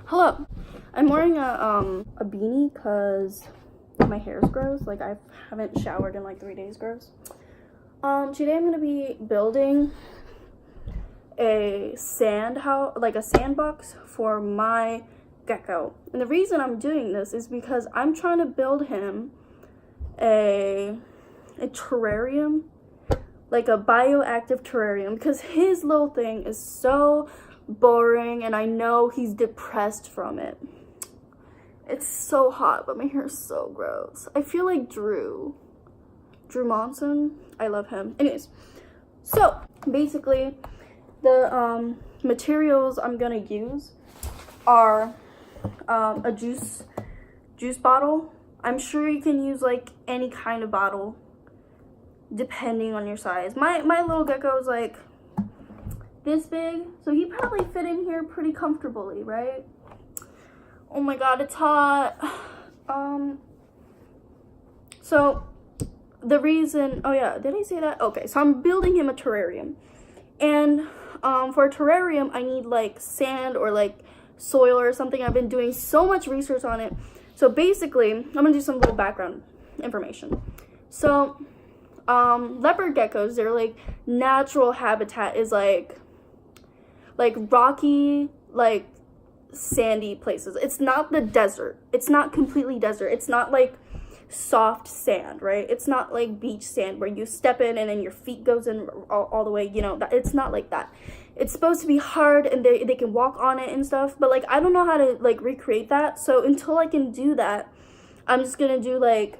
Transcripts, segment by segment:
Hello. I'm wearing a beanie because my hair's gross. Like, I haven't showered in like 3 days gross. Today I'm gonna be building a sandbox for my gecko. And the reason I'm doing this is because I'm trying to build him a terrarium, like a bioactive terrarium, because his little thing is so boring and I know he's depressed from it. It's so hot, but my hair is so gross. I feel like Drew Monson. I love him. Anyways, so basically the materials I'm gonna use are a juice bottle. I'm sure you can use like any kind of bottle depending on your size. My little gecko is like this big, so he probably fit in here pretty comfortably, right? Oh my god, it's hot. So the reason, oh yeah, did I say that? Okay, so I'm building him a terrarium, and for a terrarium I need like sand or like soil or something. I've been doing so much research on it. So basically I'm gonna do some little background information. So leopard geckos, their like natural habitat is like rocky, like sandy places. It's not the desert. It's not completely desert. It's not like soft sand, right? It's not like beach sand where you step in and then your feet goes in all the way, you know. It's not like that. It's supposed to be hard and they can walk on it and stuff, but like I don't know how to like recreate that. So until I can do that, I'm just gonna do like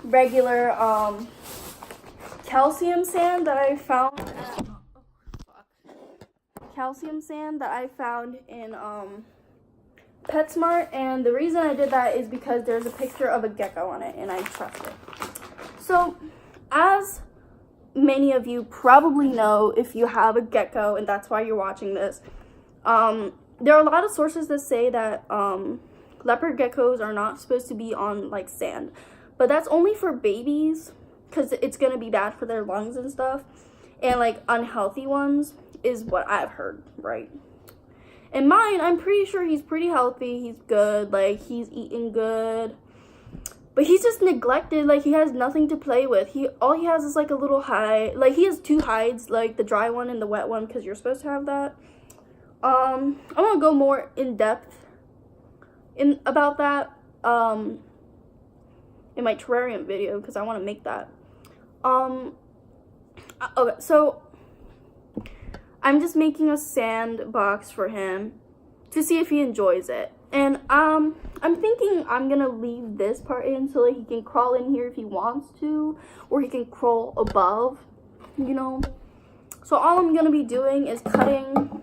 regular calcium sand that I found in PetSmart, and the reason I did that is because there's a picture of a gecko on it and I trust it. So as many of you probably know, if you have a gecko and that's why you're watching this, there are a lot of sources that say that leopard geckos are not supposed to be on like sand, but that's only for babies because it's gonna be bad for their lungs and stuff, and like unhealthy ones is what I've heard, right? And mine, I'm pretty sure he's pretty healthy. He's good. Like, he's eating good. But he's just neglected. Like, he has nothing to play with. All he has is, like, a little hide. Like, he has 2 hides, like, the dry one and the wet one, because you're supposed to have that. I'm going to go more in depth about that in my terrarium video, because I want to make that. Okay, so I'm just making a sandbox for him to see if he enjoys it. And I'm thinking I'm gonna leave this part in so that he can crawl in here if he wants to, or he can crawl above, you know. So all I'm gonna be doing is cutting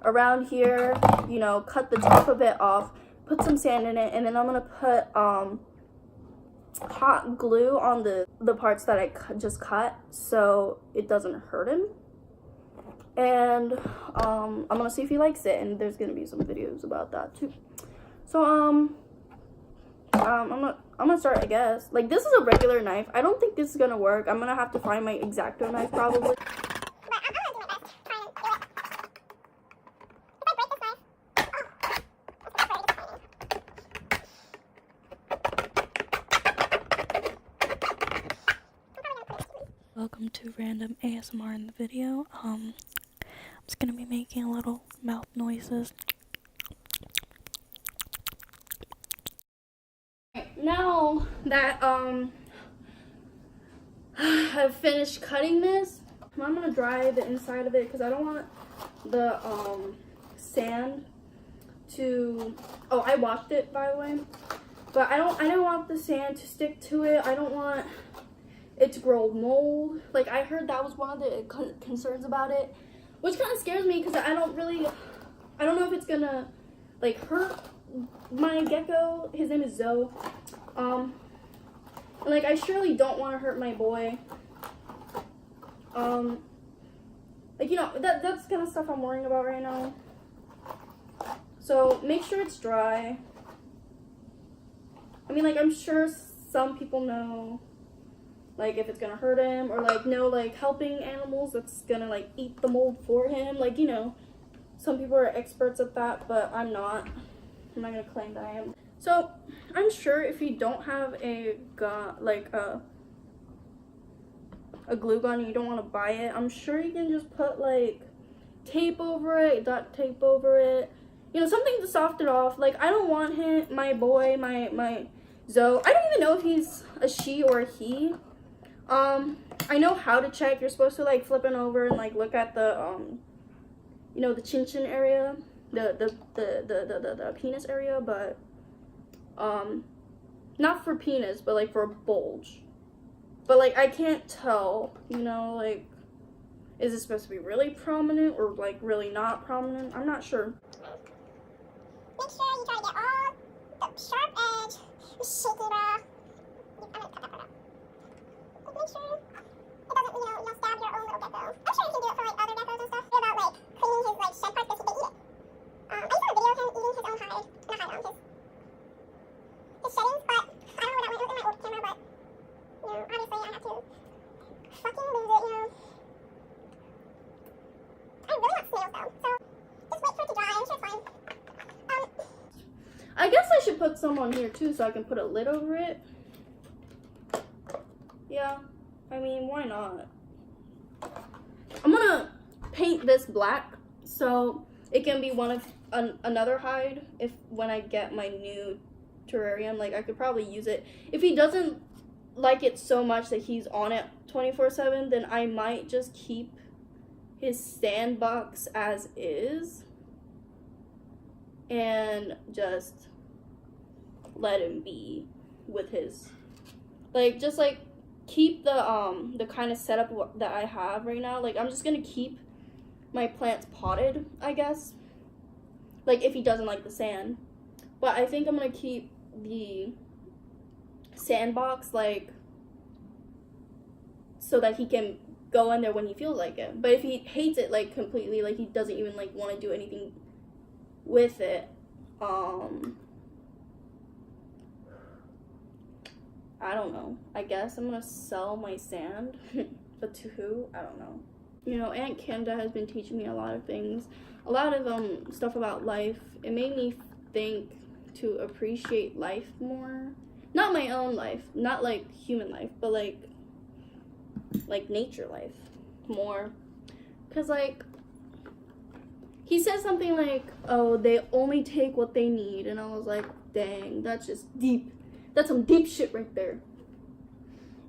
around here, you know, cut the top of it off, put some sand in it, and then I'm gonna put hot glue on the parts that I just cut so it doesn't hurt him. And I'm gonna see if he likes it, and there's gonna be some videos about that too. So I'm gonna start, I guess. Like, this is a regular knife. I don't think this is gonna work. I'm gonna have to find my X-Acto knife probably. Welcome to random ASMR in the video. I'm just gonna be making little mouth noises. Now that I've finished cutting this, I'm gonna dry the inside of it because I don't want the sand to. Oh, I washed it, by the way, but I don't want the sand to stick to it. I don't want it to grow mold. Like, I heard that was one of the concerns about it, which kind of scares me because I don't know if it's gonna like hurt my gecko. His name is Zoe. And like, I surely don't want to hurt my boy. Like, you know, that's kind of stuff I'm worrying about right now. So make sure it's dry. I mean, like, I'm sure some people know like if it's gonna hurt him, or like no, like helping animals that's gonna like eat the mold for him, like, you know, Some people are experts at that, but I'm not. I'm not gonna claim that I am. So I'm sure if you don't have a gun, like a glue gun, and you don't want to buy it, I'm sure you can just put like tape over it, duct tape over it, you know, something to soften it off. Like, I don't want him, my boy, my Zoe, I don't even know if he's a she or a he. I know how to check. You're supposed to like flip it over and like look at the you know, the chin chin area, the penis area, but not for penis, but like for a bulge. But like, I can't tell, you know, like, is it supposed to be really prominent or like really not prominent? I'm not sure. Make sure you try to get all the sharp edge, shaky raw. I'm gonna cut that part out. Like, make sure it doesn't, you know, you'll stab your own little gecko. I'm sure you can do it for like other geckos and stuff. What about like cleaning his like shed parts because he can eat it? I just saw a video of him eating his own hide, not hide, his sheddings, but I don't know where that went. It was in my old camera, but you know, obviously I have to fucking lose it, you know. I really want snails though, so just wait for it to dry. I'm sure it's fine. I guess I should put some on here too, so I can put a lid over it. Yeah, I mean, why not? I'm gonna paint this black so it can be one of another hide if when I get my new terrarium. Like, I could probably use it. If he doesn't like it so much that he's on it 24/7, then I might just keep his sandbox as is and just let him be with his, like, just like keep the kind of setup that I have right now. Like, I'm just gonna keep my plants potted, I guess, like if he doesn't like the sand. But I think I'm gonna keep the sandbox like so that he can go in there when he feels like it. But if he hates it like completely, like he doesn't even like want to do anything with it, I don't know. I guess I'm gonna sell my sand. But to who? I don't know. You know, Aunt Kenda has been teaching me a lot of things, a lot of stuff about life. It made me think to appreciate life more. Not my own life, not like human life, but like nature life more. Cause like he said something like, oh, they only take what they need, and I was like, dang, that's just deep. That's some deep shit right there.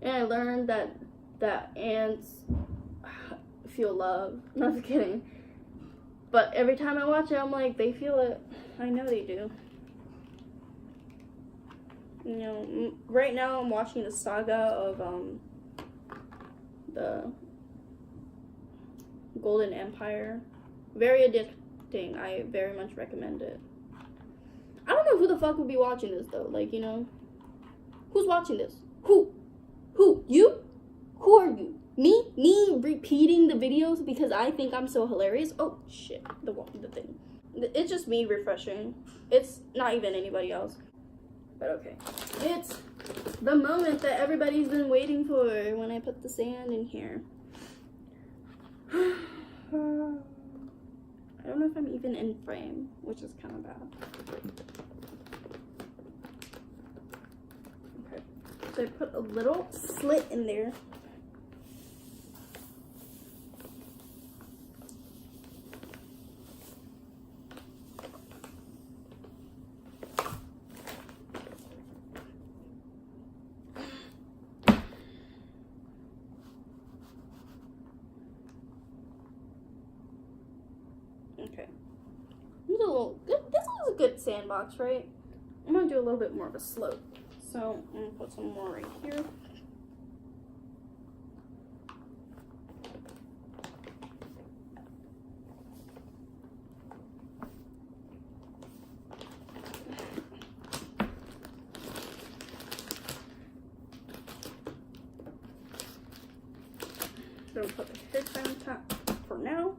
And I learned that ants feel love. Not kidding. But every time I watch it, I'm like, they feel it. I know they do. You know, right now I'm watching the saga of the Golden Empire. Very addicting. I very much recommend it. I don't know who the fuck would be watching this though. Like, you know, who's watching this? Who? You? Who are you? Me repeating the videos because I think I'm so hilarious? Oh shit, the thing. It's just me refreshing. It's not even anybody else. But okay. It's the moment that everybody's been waiting for when I put the sand in here. I don't know if I'm even in frame, which is kind of bad. Okay. So I put a little slit in there. Okay. This is a good sandbox, right? I'm gonna do a little bit more of a slope. So I'm gonna put some more right here. So I'm gonna put the headband on top for now.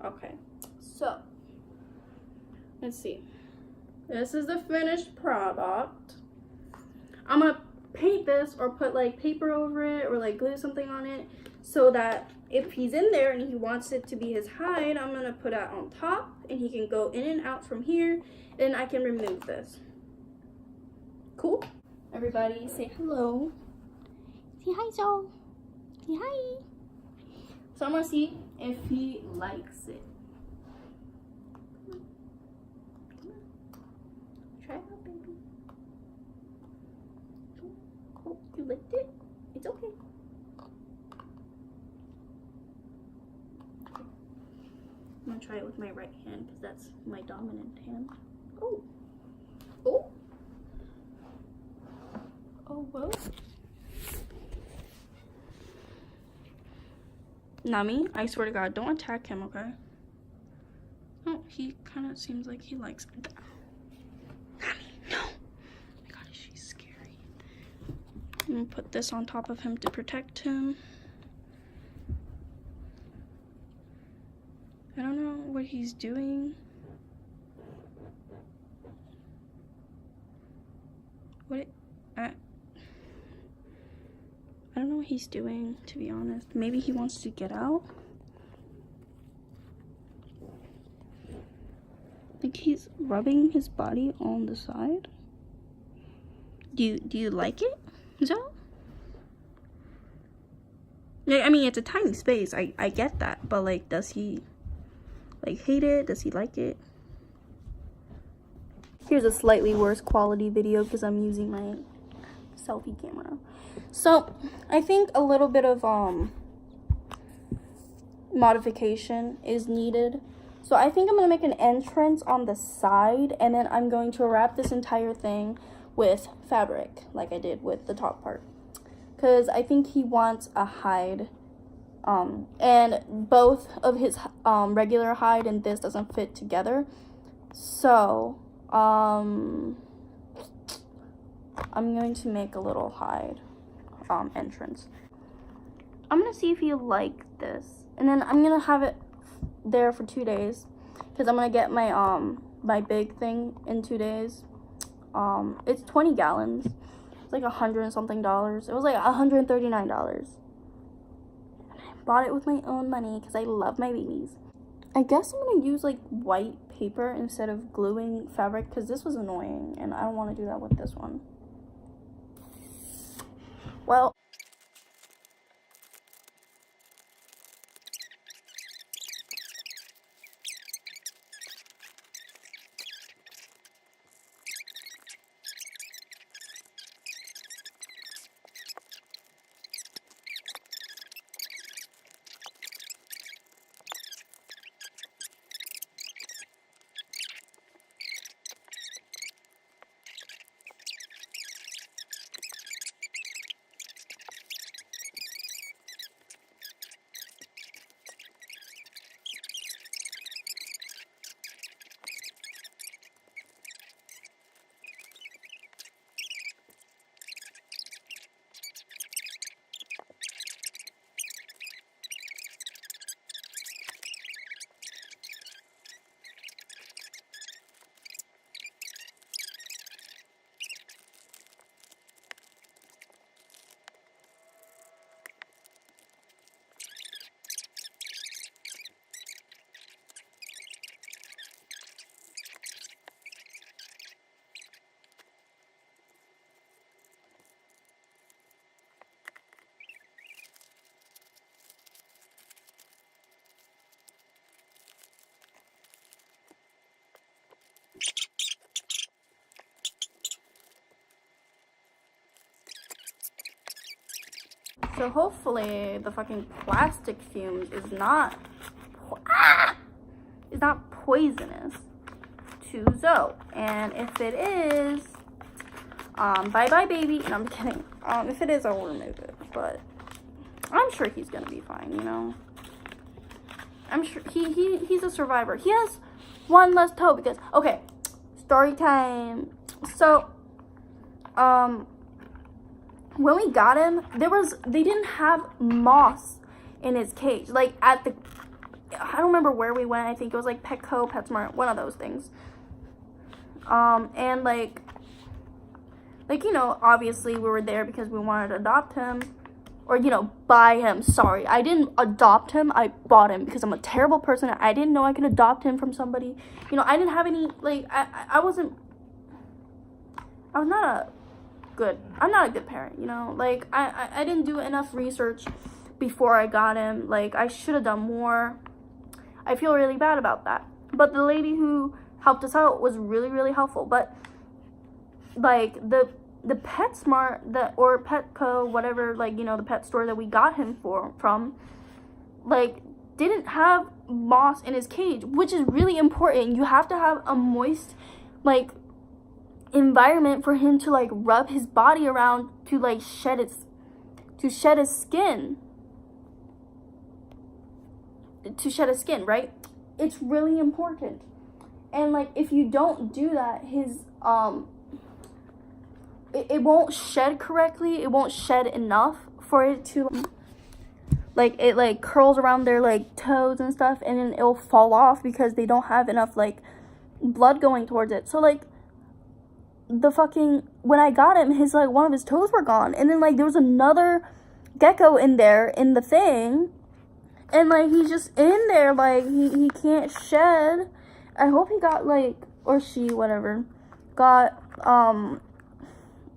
Okay, so let's see. This is the finished product. I'm gonna paint this or put like paper over it or like glue something on it so that if he's in there and he wants it to be his hide, I'm gonna put it on top and he can go in and out from here. Then I can remove this. Cool? Everybody say hello. Say hi, Joe. Say hi. So I'm gonna see if he likes it. Try it out, baby. Oh, you licked it? It's okay. I'm gonna try it with my right hand because that's my dominant hand. Oh. Oh. Oh, whoa. Nami, I swear to God, don't attack him, okay? Oh, he kind of seems like he likes it. Nami, no. Oh my God, she's scary. I'm gonna put this on top of him to protect him. I don't know what he's doing. I don't know what he's doing, to be honest. Maybe he wants to get out. Like he's rubbing his body on the side. Do you like it, Zoe? Yeah, I mean, it's a tiny space. I get that, but like, does he like hate it? Does he like it? Here's a slightly worse quality video because I'm using my selfie camera. So I think a little bit of modification is needed. So I think I'm gonna make an entrance on the side, and then I'm going to wrap this entire thing with fabric like I did with the top part, because I think he wants a hide, and both of his regular hide and this doesn't fit together. So I'm going to make a little hide entrance. I'm gonna see if you like this, and then I'm gonna have it there for 2 days because I'm gonna get my my big thing in 2 days. It's 20 gallons. It's like $100 and something. It was like $139. I bought it with my own money because I love my babies. I guess I'm gonna use like white paper instead of gluing fabric because this was annoying and I don't want to do that with this one. Well, so hopefully the fucking plastic fumes is not poisonous to Zoe. And if it is, bye bye baby. No, I'm kidding. If it is, I'll remove it. But I'm sure he's gonna be fine, you know. I'm sure he's a survivor. He has one less toe because, okay, story time. So when we got him, they didn't have moss in his cage. Like at the, I don't remember where we went. I think it was like Petco, PetSmart, one of those things. And like you know, obviously we were there because we wanted to adopt him. or, you know, buy him. Sorry, I didn't adopt him. I bought him because I'm a terrible person. I didn't know I could adopt him from somebody. You know, I didn't have any, like, I'm not a good parent, you know? Like, I didn't do enough research before I got him. Like, I should have done more. I feel really bad about that. But the lady who helped us out was really, really helpful. But, like, the PetSmart, or Petco, whatever, like, you know, the pet store that we got him from, like, didn't have moss in his cage, which is really important. You have to have a moist, like, environment for him to, like, rub his body around to, like, shed his skin, right? It's really important. And, like, if you don't do that, his it won't shed correctly. It won't shed enough for it to, like, it, like, curls around their, like, toes and stuff, and then it'll fall off because they don't have enough, like, blood going towards it. So, like, when I got him, his, like, one of his toes were gone, and then, like, there was another gecko in there in the thing, and, like, he's just in there, like, he can't shed. I hope he got, like, or she, whatever, got,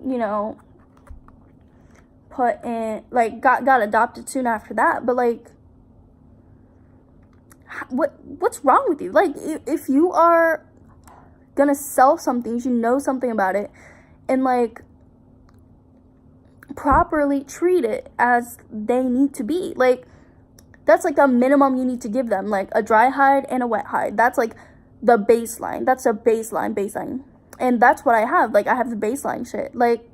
you know, put in, like, got adopted soon after that. But, like, what's wrong with you? Like, if you are gonna sell something, you should know something about it, and, like, properly treat it as they need to be. Like, that's, like, the minimum you need to give them, like, a dry hide and a wet hide. That's, like, the baseline. That's a baseline. And that's what I have. Like, I have the baseline shit. Like,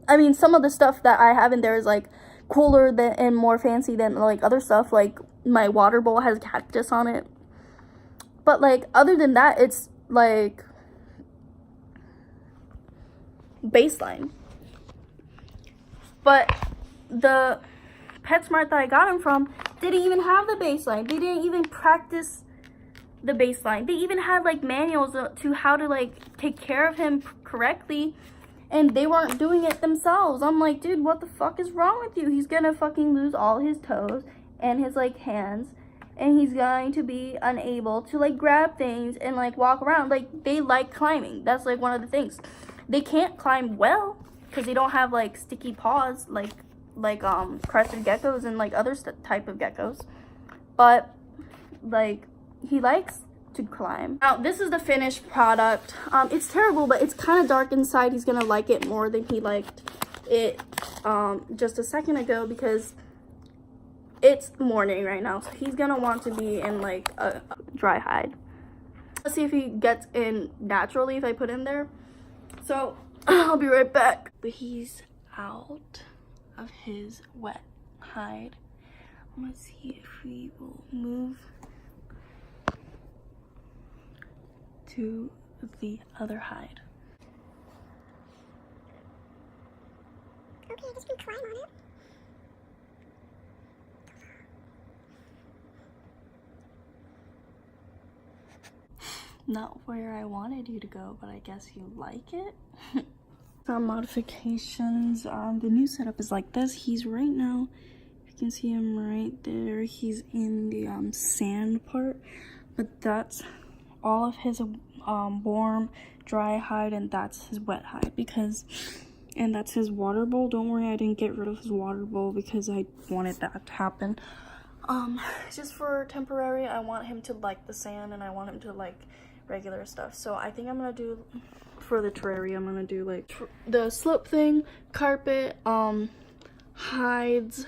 I mean, some of the stuff that I have in there is, like, cooler and more fancy than, like, other stuff. Like, my water bowl has cactus on it. But, like, other than that, it's, like, baseline. But the PetSmart that I got him from didn't even have the baseline. They didn't even practice the baseline. They even had, like, manuals to how to, like, take care of him correctly, and they weren't doing it themselves. I'm like, dude, what the fuck is wrong with you? He's gonna fucking lose all his toes and his, like, hands, and he's going to be unable to, like, grab things and, like, walk around. Like, they like climbing. That's, like, one of the things. They can't climb well because they don't have, like, sticky paws like crested geckos and, like, other type of geckos. But, like, he likes to climb. Now, this is the finished product. It's terrible, but it's kind of dark inside. He's gonna like it more than he liked it just a second ago because it's morning right now. So he's gonna want to be in, like, a dry hide. Let's see if he gets in naturally if I put him there. So I'll be right back. But he's out of his wet hide. I'm gonna see if we will move to the other hide. Okay, I just can climb on it. Not where I wanted you to go, but I guess you like it. Some modifications. The new setup is like this. He's right now, you can see him right there. He's in the sand part, but that's all of his warm dry hide, and that's his wet hide and that's his water bowl. Don't worry, I didn't get rid of his water bowl because I wanted that to happen. Just for temporary, I want him to like the sand and I want him to like regular stuff. So I think I'm gonna do, for the terrarium, I'm gonna do like the slope thing, carpet, hides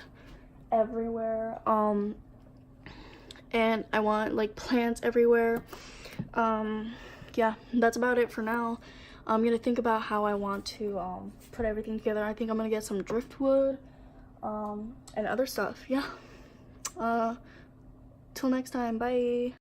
everywhere, and I want like plants everywhere. Yeah, that's about it for now. I'm gonna think about how I want to put everything together. I think I'm gonna get some driftwood and other stuff. Yeah. Till next time, bye.